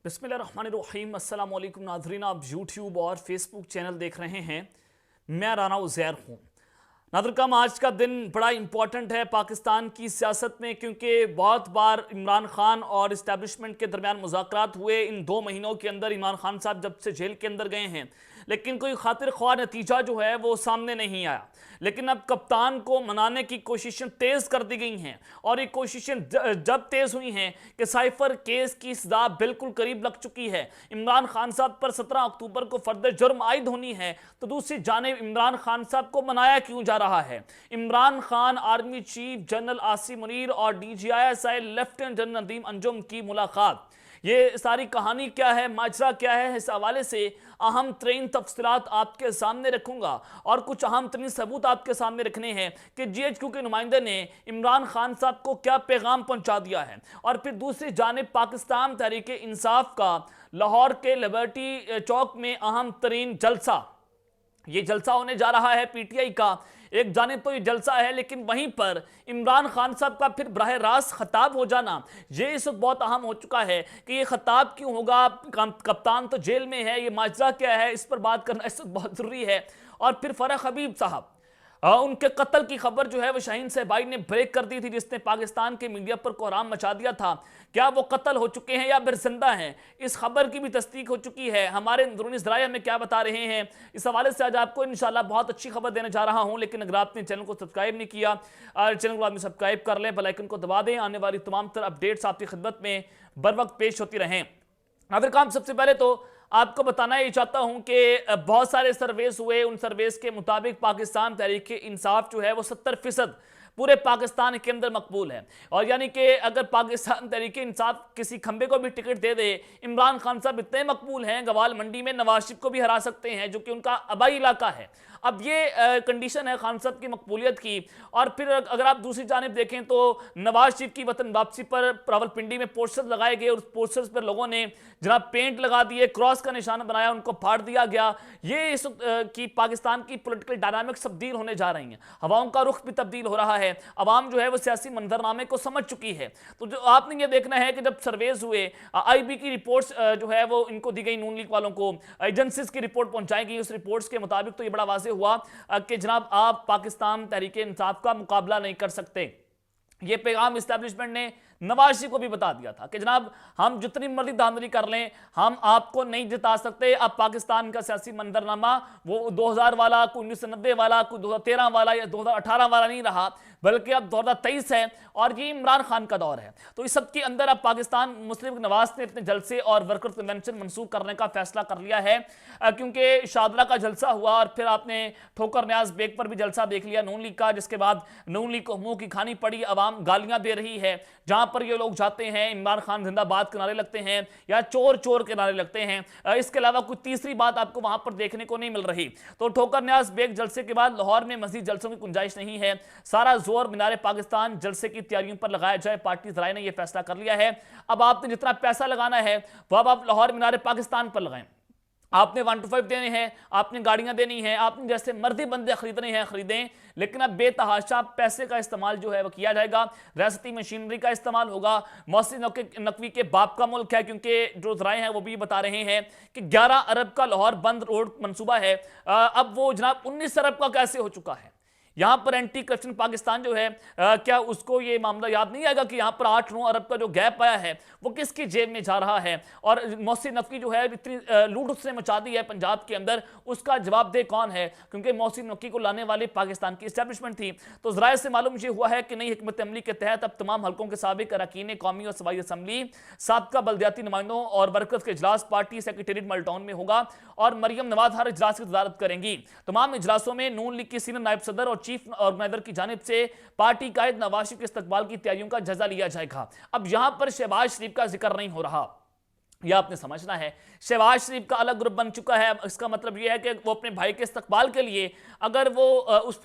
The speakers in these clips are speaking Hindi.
बिस्मिल्लाहिर्रहमानिर्रहीम। अस्सलाम वालेकुम नाज़रीन, आप यूट्यूब और फेसबुक चैनल देख रहे हैं। मैं राना उज़ैर हूँ। नाज़रीन, आज का दिन बड़ा इंपॉर्टेंट है पाकिस्तान की सियासत में, क्योंकि बहुत बार इमरान खान और इस्टेब्लिशमेंट के दरमियान मुज़ाकरात हुए। इन 2 महीनों के अंदर इमरान खान साहब जब से जेल के अंदर गए हैं, लेकिन कोई खातिर ख्वाह नतीजा जो है वो सामने नहीं आया। लेकिन अब कप्तान को मनाने की कोशिशें तेज़ कर दी गई हैं, और ये कोशिशें जब तेज़ हुई हैं कि साइफर केस की सजा बिल्कुल करीब लग चुकी है। इमरान खान साहब पर 17 अक्टूबर को फर्द जुर्म आयद होनी है, तो दूसरी जानिब इमरान खान साहब को मनाया क्यों जा रहा है? Imran Khan, army chief general Asim Munir और DGI lieutenant general Nadeem Anjum की मुलाकात, ये सारी कहानी क्या है, माजरा क्या है, इस हवाले से अहम तरीन तफसीलात आपके सामने रखूंगा। और कुछ अहम तरीन सबूत आपके सामने रखने हैं कि GHQ के नुमाइंदे ने इमरान खान साहब को क्या पैगाम पहुंचा दिया है। और फिर दूसरी जानिब पाकिस्तान तहरीक इंसाफ का लाहौर के लिबर्टी चौक में अहम तरीन जलसा, ये जलसा होने जा रहा है PTI का। एक जानिब तो ये जलसा है, लेकिन वहीं पर इमरान खान साहब का फिर बराह रास्त खिताब हो जाना, ये इस वक्त बहुत अहम हो चुका है कि ये खिताब क्यों होगा, कप्तान तो जेल में है, ये माजरा क्या है, इस पर बात करना इस वक्त बहुत ज़रूरी है। और फिर फरख हबीब साहब, उनके कत्ल की खबर जो है वो शाहीन सहबाई ने ब्रेक कर दी थी, जिसने पाकिस्तान के मीडिया पर कोहराम मचा दिया था। क्या वो कत्ल हो चुके हैं या फिर जिंदा हैं, इस खबर की भी तस्दीक हो चुकी है। हमारे अंदरूनी ज़राए हमें क्या बता रहे हैं, इस हवाले से आज आपको इंशाल्लाह बहुत अच्छी खबर देने जा रहा हूं। लेकिन अगर आपने चैनल को सब्सक्राइब नहीं किया, चैनल को आपने सब्सक्राइब कर लें, बेल आइकन को दबा दें, आने वाली तमाम तरह अपडेट्स आपकी खिदमत में बर वक्त पेश होती रहें। नाज़रीन, काम सबसे पहले तो आपको बताना ये चाहता हूं कि बहुत सारे सर्वेस हुए, उन सर्वेस के मुताबिक पाकिस्तान तहरीक इंसाफ जो है वो 70% पूरे पाकिस्तान के अंदर मकबूल है। और यानी कि अगर पाकिस्तान तहरीक इंसाफ किसी खंबे को भी टिकट दे दे, इमरान खान साहब इतने मकबूल हैं, गवाल मंडी में नवाज शरीफ को भी हरा सकते हैं, जो कि उनका आबाई इलाका है। अब ये कंडीशन है खान साहब की मकबूलियत की। और फिर अगर आप दूसरी जानिब देखें तो नवाज शरीफ की वतन वापसी पर रावलपिंडी में पोस्टर्स लगाए गए, और पोस्टर्स पर लोगों ने जनाब पेंट लगा दिए, क्रॉस का निशान बनाया, उनको फाड़ दिया गया। ये इस की पाकिस्तान की पॉलिटिकल डायनामिक्स तब्दील होने जा रही हैं, हवाओं का रुख भी तब्दील हो रहा है। अवाम जो है वो सियासी मंजरनामे को समझ चुकी है। तो जो आपने ये देखना है कि जब सर्वेज हुए, IB की रिपोर्ट्स जो है वो इनको दी गई, नून लीग वालों को एजेंसीज की रिपोर्ट पहुंचाई गई, उस रिपोर्ट्स के मुताबिक तो ये बड़ा वाज़ेह हुआ कि जनाब आप पाकिस्तान तहरीक इंसाफ का मुकाबला नहीं कर सकते। ये पैगाम इस्टेब्लिशमेंट ने नवाज शरीफ को भी बता दिया था कि जनाब हम जितनी मर्जी धांधली कर लें, हम आपको नहीं जिता सकते। अब पाकिस्तान का सियासी मंजरनामा वो 2000 वाला, कोई 1990 वाला, कोई 2013 वाला या 2018 वाला नहीं रहा, बल्कि अब 2023 है, और ये इमरान खान का दौर है। तो इस सब के अंदर अब पाकिस्तान मुस्लिम लीग नवाज ने अपने जलसे और वर्कर्स कन्वेंशन मनसूख करने का फैसला कर लिया है, क्योंकि शादरा का जलसा हुआ, और फिर आपने ठोकर न्याज बेग पर भी जलसा देख लिया नून लीग का, जिसके बाद नून लीग को मुंह की खानी पड़ी, अवाम गालियां दे रही है। जहां पर ये लोग जाते हैं, इमरान खान जिंदाबाद के नारे लगते हैं या चोर चोर के नारे लगते हैं। इसके अलावा कोई तीसरी बात आपको वहां पर देखने को नहीं मिल रही। तो ठोकर न्याज बेग जलसे के बाद लाहौर में मजीद जलसों की गुंजाइश नहीं है। सारा जोर मीनारे पाकिस्तान जलसे की तैयारियों पर लगाया जाए, पार्टी ज़राए ने यह फैसला कर लिया है। अब आपने जितना पैसा लगाना है वो अब आप लाहौर मीनारे पाकिस्तान पर लगाएं। आपने 1 to 5 देने हैं, आपने गाड़ियां देनी है, आपने जैसे मर्दी बंदे खरीदने हैं खरीदें, लेकिन अब बेतहाशा पैसे का इस्तेमाल जो है वो किया जाएगा। रियासती मशीनरी का इस्तेमाल होगा। मोहसिन नकवी के बाप का मुल्क है, क्योंकि जो ज़राए हैं वो भी बता रहे हैं कि 11 अरब का लाहौर बंद रोड मंसूबा है। अब वो जनाब 19 अरब का कैसे हो चुका है। यहां पर एंटी करप्शन पाकिस्तान जो है, क्या उसको ये मामला याद नहीं आएगा कि यहां पर 8-9 अरब का जो गैप आया है वो किसकी जेब में जा रहा है। और मोहसिन नकवी जो है इतनी लूट उसने मचा दी है पंजाब के अंदर, उसका जवाबदेह कौन है, क्योंकि मोहसिन नकवी को लाने वाली पाकिस्तान की इस्टेब्लिशमेंट थी। तो ज़राए से मालूम ये हुआ है कि नई हिकमत अमली के तहत अब तमाम हल्कों के साबिक अरकान कौमी और सूबाई असम्बली, साबका बल्दियाती नुमाइंदों और वर्कर्स के इजलास पार्टी सेक्रेटेरिएट मल्टाउन में होगा, और मरियम नवाज हर इजलास की सदारत करेंगी। तमाम इजलासों में नून लीग की सीनियर नायब सदर और चीफ ऑर्गेनाइजर की जानिब से पार्टी कायद नवाज शरीफ के इस्तकबाल की तैयारियों का जायजा लिया जाएगा। अब यहां पर शहबाज शरीफ का जिक्र नहीं हो रहा, यह आपने समझना है। शहबाज शरीफ का अलग ग्रुप बन चुका है। इसका मतलब यह है कि वो अपने भाई के इस्तकबाल के लिए अगर वो उस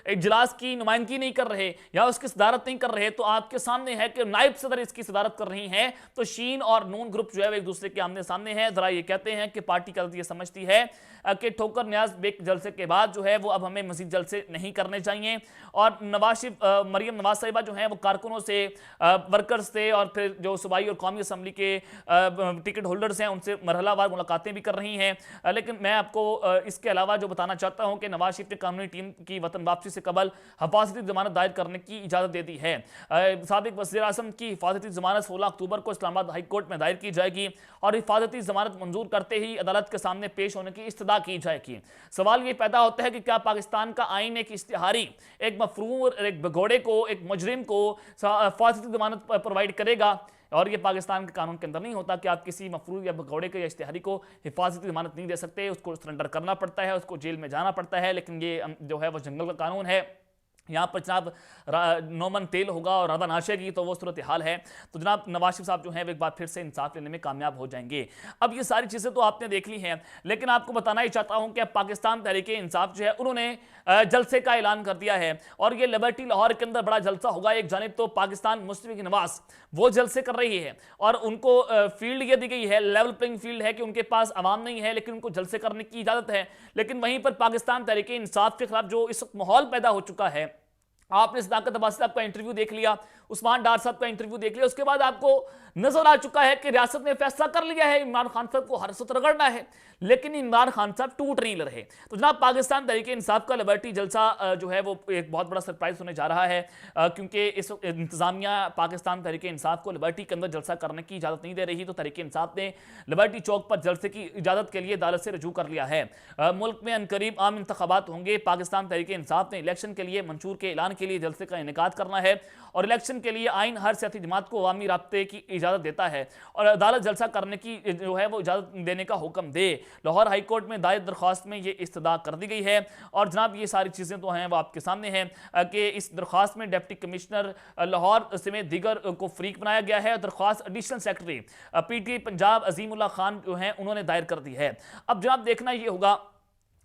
इजलास की नुमाइंदगी नहीं कर रहे या उसकी सदारत नहीं कर रहे, तो आपके सामने है कि नायब सदर इसकी सदारत कर रही हैं। तो शीन और नून ग्रुप जो है वो एक दूसरे के आमने सामने है। जरा ये कहते हैं कि पार्टी का ये समझती है कि ठोकर न्याज बेग जलसे के बाद जो है वो अब हमें मजीद जलसे नहीं करने चाहिए। और नवाज शरीफ मरियम नवाज साहिबा जो हैं वो कारकुनों से, वर्कर्स से और फिर जो सूबाई और कौमी असम्बली के टिकट होल्डर्स हैं उनसे मरहलावार मुलाकातें भी कर रही हैं। लेकिन मैं आपको इसके अलावा जो बताना चाहता हूं कि नवाज शरीफ ने कानूनी टीम की वतन वापसी से कबल हिफाजती जमानत दायर करने की इजाजत दे दी है। साबिक वज़ीर आज़म की हिफाजती जमानत 16 अक्टूबर को इस्लामाबाद हाई कोर्ट में दायर की जाएगी और हिफाजती जमानत मंजूर करते ही अदालत के सामने पेश होने की इस्तदा की जाएगी। सवाल ये पैदा होता है कि क्या पाकिस्तान का आइन एक इश्तिहारी, एक मफरूर, एक भगोड़े को, एक मुजरिम को हिफाजती जमानत प्रोवाइड करेगा? और ये पाकिस्तान के कानून के अंदर नहीं होता कि आप किसी मफरूर या भगौड़े के या इश्तिहारी को हिफाजती जमानत नहीं दे सकते, उसको सरेंडर करना पड़ता है, उसको जेल में जाना पड़ता है। लेकिन ये जो है वो जंगल का कानून है। यहाँ पर जनाब नौमन तेल होगा और राधा नाशेगी तो वो सूरत हाल है। तो जनाब नवाज शरीफ साहब जो हैं वो एक बार फिर से इंसाफ लेने में कामयाब हो जाएंगे। अब ये सारी चीज़ें तो आपने देख ली हैं, लेकिन आपको बताना ही चाहता हूँ कि पाकिस्तान तहरीक इंसाफ जो है उन्होंने जलसे का ऐलान कर दिया है और ये लिबर्टी लाहौर के अंदर बड़ा जलसा होगा। एक जानिब तो पाकिस्तान मुस्लिम की नवाज वो जलसे कर रही है और उनको फील्ड ये दी गई है, लेवल प्लेइंग फील्ड है कि उनके पास आवाम नहीं है लेकिन उनको जलसे करने की इजाज़त है। लेकिन वहीं पर पाकिस्तान तहरीक इंसाफ के खिलाफ जो इस माहौल पैदा हो चुका है, आपने सदाकत अब्बासी साहब का इंटरव्यू देख लिया, उस्मान डार साहब का इंटरव्यू देख लिया, उसके बाद आपको नजर आ चुका है कि रियासत ने फैसला कर लिया है इमरान खान साहब को हरसत रगड़ना है, लेकिन इमरान खान साहब टूट नहीं रहे। तो जनाब पाकिस्तान तहरीक इंसाफ का लिबर्टी जलसा जो है वो एक बहुत बड़ा सरप्राइज होने जा रहा है, क्योंकि इस इंतजामिया पाकिस्तान तहरीक इंसाफ को लिबर्टी के अंदर जलसा करने की इजाजत नहीं दे रही। तो तहरीक इंसाफ ने लिबर्टी चौक पर जलसे की इजाजत के लिए अदालत से रजू कर लिया है। मुल्क में अनकरीब आम इंतखाबात होंगे। पाकिस्तान तहरीक इंसाफ ने इलेक्शन के लिए मंशूर के ऐलान के लिए जलसे का इनेकाद करना है और इलेक्शन के लिए आइन हर सियासी जमात को अवामी राब्ते की इजाजत देता है और अदालत जलसा करने की जो है वो इजाजत देने का हुक्म दे। लाहौर हाई कोर्ट में दायर दरख्वास्त में ये इस्तदा कर दी गई है और जनाब ये सारी चीज़ें तो हैं वो आपके सामने हैं कि इस दरख्वास्त में डिप्टी कमिश्नर लाहौर समेत दीगर को फरीक बनाया गया है। दरख्वास्त additional secretary PTI Punjab Azimullah Khan जो हैं उन्होंने दायर कर दी है। अब जनाब देखना ये होगा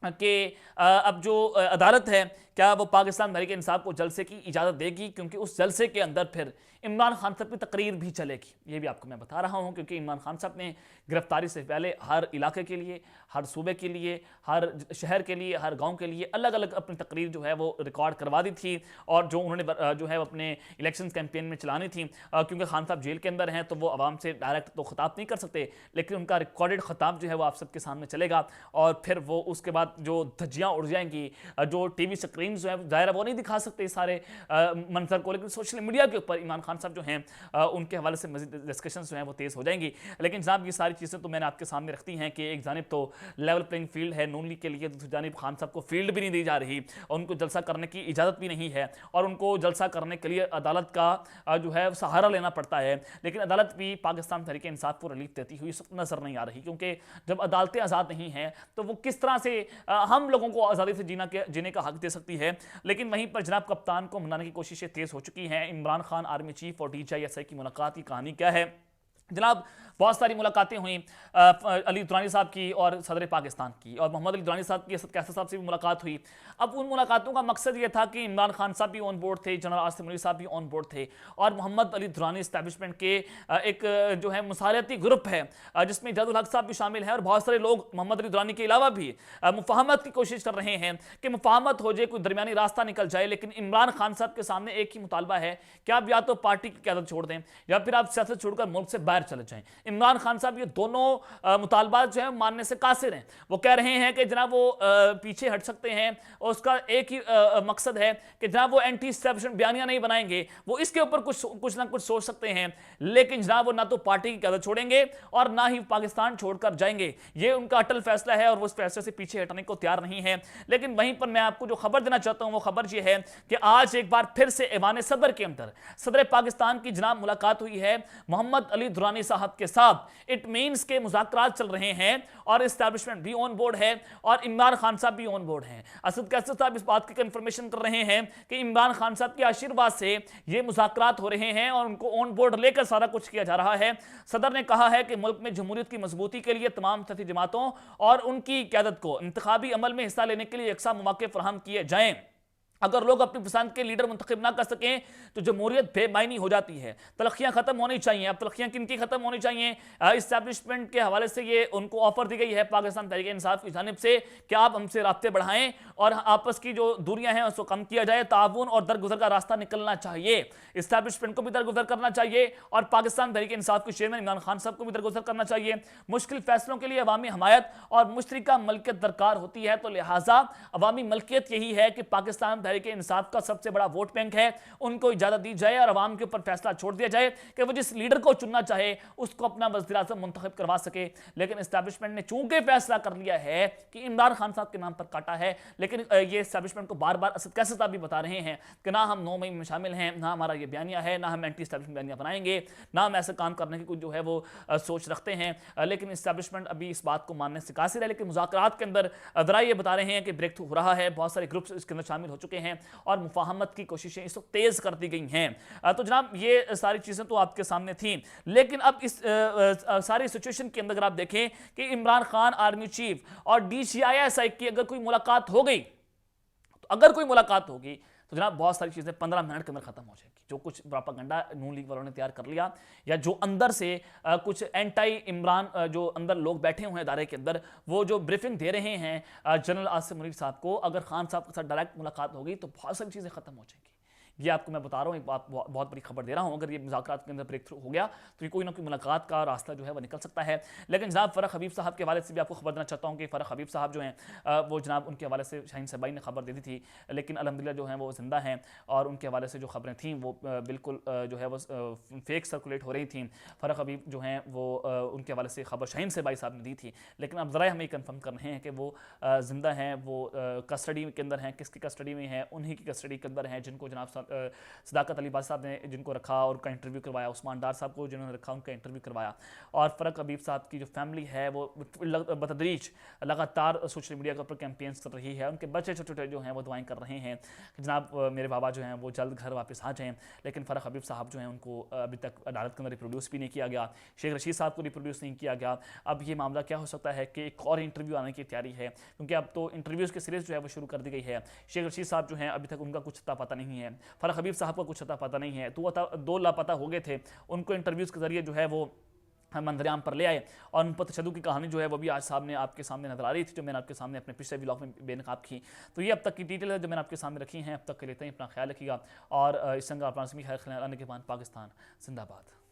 कि अब जो अदालत है क्या वो पाकिस्तान तहरीक इंसाफ को जलसे की इजाज़त देगी, क्योंकि उस जलसे के अंदर फिर इमरान खान साहब की तकरीर भी चलेगी। ये भी आपको मैं बता रहा हूँ, क्योंकि इमरान खान साहब ने गिरफ्तारी से पहले हर इलाके के लिए, हर सूबे के लिए, हर शहर के लिए, हर गांव के लिए अलग अलग अपनी तकरीर जो है वो रिकॉर्ड करवा दी थी और जो उन्होंने जो है अपने इलेक्शन कैंपेन में चलानी थी। क्योंकि खान साहब जेल के अंदर हैं तो वो आवाम से डायरेक्ट तो खिताब नहीं कर सकते, लेकिन उनका रिकॉर्डेड खिताब जो है वो आप सबके सामने चलेगा और फिर वो उसके बाद जो धज्जियाँ उड़ जाएंगी, जो TV स्क्रीन जो है ज़ाहिर वो नहीं दिखा सकते सारे मंजर को, लेकिन सोशल मीडिया के ऊपर इमरान खान साहब जो हैं उनके हवाले से मजीद डिस्कशंस जो हैं वो तेज़ हो जाएंगी। लेकिन जनाब ये सारी चीज़ें तो मैंने आपके सामने रखती हैं कि एक जानिब तो लेवल प्लेइंग फील्ड है नून लीग के लिए, दूसरी जानिब खान साहब को फील्ड भी नहीं दी जा रही और उनको जलसा करने की इजाज़त भी नहीं है और उनको जलसा करने के लिए अदालत का जो है सहारा लेना पड़ता है। लेकिन अदालत भी पाकिस्तान तहरीक इंसाफ को रिलीफ देती हुई नजर नहीं आ रही, क्योंकि जब अदालतें आज़ाद नहीं हैं तो वो किस तरह से हम लोगों को आज़ादी से जीने का हक दे सकती है। लेकिन वहीं पर जनाब कप्तान को मनाने की कोशिशें तेज़ हो चुकी हैं। इमरान खान, आर्मी चीफ और DJI की मुलाकात की कहानी क्या है जनाब? बहुत सारी मुलाकातें हुई अली दुरानी साहब की और सदर पाकिस्तान की, और मोहम्मद अली दुरानी साहब की असद कैसर साहब से भी मुलाकात हुई। अब उन मुलाकातों का मकसद ये था कि इमरान खान साहब भी ऑन बोर्ड थे, जनरल आसिफ मलिक साहब भी ऑन बोर्ड थे और मोहम्मद अली दुरानी इस्टेब्लिशमेंट के एक जो है मुसालती ग्रुप है जिसमें जदुल हक साहब भी शामिल हैं और बहुत सारे लोग मोहम्मद अली दुरानी के अलावा भी मुफाहमत की कोशिश कर रहे हैं कि मुफाहमत हो जाए, कोई दरमियानी रास्ता निकल जाए। लेकिन इमरान खान साहब के सामने एक ही मुतालबा है कि आप या तो पार्टी की क़यादत छोड़ दें या फिर आप सियासत छोड़कर मुल्क से बाहर चले जाएं। इमरान खान साहब ये दोनों मुतालबात जो है मानने से कासिर हैं। वो कह रहे हैं कि जनाब वो पीछे हट सकते हैं और उसका एक ही मकसद है कि जनाब वो एंटी एस्टैब्लिशमेंट बयानियां नहीं बनाएंगे, वो इसके ऊपर कुछ ना कुछ सोच सकते हैं, लेकिन जनाब वो ना तो पार्टी की क़यादत छोड़ेंगे और ना ही पाकिस्तान छोड़कर जाएंगे। ये उनका अटल फैसला है और वो उस फैसले से पीछे हटने को तैयार नहीं है। लेकिन वहीं पर मैं आपको जो खबर देना चाहता हूं वो खबर ये है कि आज एक बार फिर से ऐवान सदर के अंदर सदर पाकिस्तान की जनाब मुलाकात हुई है मोहम्मद अली दुरानी साहब के साथ। इट मीन्स के मुज़ाकरात चल रहे हैं और एस्टैब्लिशमेंट भी ऑन बोर्ड है और इमरान खान साहब भी ऑन बोर्ड हैं। असद कैसर साहब इस बात की कंफर्मेशन कर रहे हैं कि इमरान खान साहब के आशीर्वाद से ये मुज़ाकरात हो रहे हैं और उनको ऑन बोर्ड लेकर सारा कुछ किया जा रहा है। सदर ने कहा है कि मुल्क में जमहूरियत की मजबूती के लिए तमाम सियासी जमातों और उनकी क़यादत को इंतखाबी अमल में हिस्सा लेने के लिए यकसा मौके फराहम किए जाएं अगर लोग अपनी पसंद के लीडर मुंतखब ना कर सकें तो जमहूरियत बेमायनी हो जाती है। तलखियां खत्म होनी चाहिए। अब तलखियां किनकी खत्म होनी चाहिए? इस्टेब्लिशमेंट के हवाले से ये उनको ऑफर दी गई है पाकिस्तान तहरीक इंसाफ की जानिब से कि आप हमसे राब्ते बढ़ाएं और आपस की जो दूरियां हैं उसको कम किया जाए, ताउन और दरगुजर का रास्ता निकलना चाहिए। इस्टेब्लिशमेंट को भी दरगुजर करना चाहिए और पाकिस्तान तहरीक इंसाफ के चेयरमैन इमरान खान साहब को भी दरगुजर करना चाहिए। मुश्किल फैसलों के लिए अवामी हमायत और मुश्तरका मलकियत दरकार होती है, तो लिहाजा अवामी मलकियत यही है कि पाकिस्तान तहरीक इंसाफ का सबसे बड़ा वोट बैंक है, उनको इजाजत दी जाए और अवाम के ऊपर फैसला छोड़ दिया जाए कि वो जिस लीडर को चुनना चाहे उसको अपना वज़ीर आज़म मुंतखब करवा सके। लेकिन इस्टेब्लिशमेंट ने चूंकि फैसला कर लिया है कि इमरान खान साहब के नाम पर काटा है, लेकिन ये इस्टेब्लिशमेंट को बार बार असद कैसे साहब भी बता रहे हैं कि ना हम 9 मई में शामिल हैं, ना हमारा ये बयानिया है, ना हम एंटी इस्टेब्लिशमेंट बयानिया बनाएंगे, ना हम ऐसे काम करने की कुछ जो है वो सोच रखते हैं। लेकिन इस्टेब्लिशमेंट अभी इस बात को मानने से कासिर है। लेकिन मुज़ाकरात के अंदर ज़रा ये बता रहे हैं कि ब्रेक थ्रू हो रहा है, बहुत सारे ग्रुप्स इसके अंदर शामिल हो चुके हैं और मुफाहमत की कोशिशें इस वक्त तेज कर दी गई हैं। तो जनाब ये सारी चीज़ें तो आपके सामने थी, लेकिन अब इस सारी सिचुएशन के अंदर अगर आप देखें कि इमरान खान आर्मी चीफ और DCISI की अगर कोई मुलाकात हो गई, तो अगर कोई मुलाकात होगी तो जनाब बहुत सारी चीज़ें 15 मिनट के अंदर खत्म हो जाएगी। जो कुछ प्रोपेगेंडा नून लीग वालों ने तैयार कर लिया या जो अंदर से कुछ एंटी इमरान जो अंदर लोग बैठे हुए हैं इदारे के अंदर, वो जो ब्रीफिंग दे रहे हैं जनरल आसिम मुनीर साहब को, अगर खान साहब के साथ डायरेक्ट मुलाकात होगी तो बहुत सारी चीज़ें खत्म हो जाएंगी। ये आपको मैं बता रहा हूँ, एक बात बहुत बड़ी खबर दे रहा हूँ। अगर ये मुज़ाकरात के अंदर ब्रेक थ्रू हो गया तो ये कोई ना कोई मुलाकात का रास्ता जो है वो निकल सकता है। लेकिन जनाब फ़रख हबीब साहब के हवाले से भी आपको खबर देना चाहता हूँ कि फ़रख हबीब साहब जो हैं वो जनाब उनके हवाले से शाहीन सबाई ने खबर दे दी थी, लेकिन अल्हम्दुलिल्लाह जो है वो ज़िंदा हैं और उनके हवाले से जो खबरें थीं वो बिल्कुल जो है वो फेक सर्कुलेट हो रही थी। फ़रख हबीब जो हैं वो उनके हवाले से खबर शाहीन सबाई साहब ने दी थी, लेकिन अब ज़रा हमें कन्फर्म कर रहे हैं कि वो ज़िंदा हैं, वो कस्टडी के अंदर हैं। किसकी कस्टडी में हैं? उन्हीं की कस्टडी के अंदर हैं जिनको जनाब सदाकत अली बाज साहब ने जिनको रखा और उनका इंटरव्यू करवाया, उस्मान डार साहब को जिन्होंने रखा उनका इंटरव्यू करवाया। और फ़रख हबीब साहब की जो फैमिली है वो बतदरीज लगातार सोशल मीडिया के ऊपर कैंपेन्स कर रही है। उनके बच्चे छोटे छोटे जो हैं वो दुआएं कर रहे हैं कि जनाब मेरे बाबा जो हैं वो जल्द घर वापस आ जाएँ। लेकिन फ़रख हबीब साहब जो हैं उनको अभी तक अदालत के अंदर रिप्रोड्यूस भी नहीं किया गया, शेख रशीद साहब को रिप्रोड्यूस नहीं किया गया। अब ये मामला क्या हो सकता है कि एक और इंटरव्यू आने की तैयारी है, क्योंकि अब तो इंटरव्यूज़ की सीरीज़ जो है वो शुरू कर दी गई है। शेख रशीद साहब जो हैं अभी तक उनका कुछ अता पता नहीं है, फ़रख हबीब साहब का कुछ अता पता नहीं है। तो 2 लापता हो गए थे, उनको इंटरव्यूज़ के जरिए जो है वो हम मंजरेआम पर ले आए और उन पर तशद्दुद की कहानी जो है वो भी आज सामने आपके सामने नजर आ रही थी, जो मैंने आपके सामने अपने पिछले व्लॉग में बेनकाब की। तो ये अब तक की डिटेल है जो मैंने आपके सामने रखी हैं। अब तक के लेते हैं, अपना ख्याल रखिएगा और इस संग अपना खैर आने के बाद पाकिस्तान जिंदाबाद।